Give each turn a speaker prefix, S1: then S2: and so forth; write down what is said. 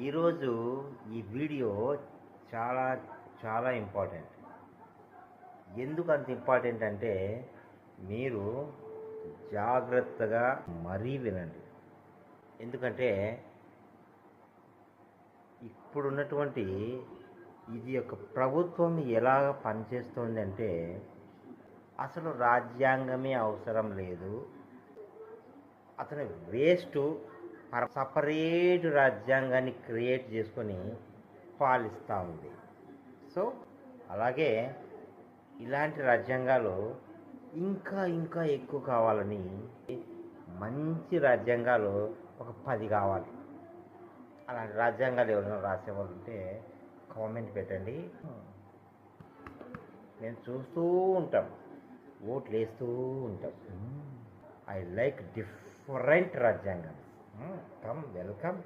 S1: ఈరోజు ఈ వీడియో చాలా చాలా ఇంపార్టెంట్. ఎందుకు అంత ఇంపార్టెంట్ అంటే మీరు జాగ్రత్తగా మరీ వినండి. ఎందుకంటే ఇప్పుడున్నటువంటి ఇది యొక్క ప్రభుత్వం ఎలాగ పనిచేస్తుంది అంటే అసలు రాజ్యాంగమే అవసరం లేదు, అతను వేస్ట్, సపరేట్ రాజ్యాంగాన్ని క్రియేట్ చేసుకొని పాలిస్తూ ఉంది. సో అలాగే ఇలాంటి రాజ్యాంగాలు ఇంకా ఇంకా ఎక్కువ కావాలని, మంచి రాజ్యాంగాలు ఒక 10 కావాలి. అలాంటి రాజ్యాంగాలు ఎవరైనా రాసేవాళ్ళు ఉంటే కామెంట్ పెట్టండి, నేను చూస్తూ ఉంటాం, ఓట్లు వేస్తూ ఉంటాం. ఐ లైక్ డిఫరెంట్ రాజ్యాంగం. Come, welcome.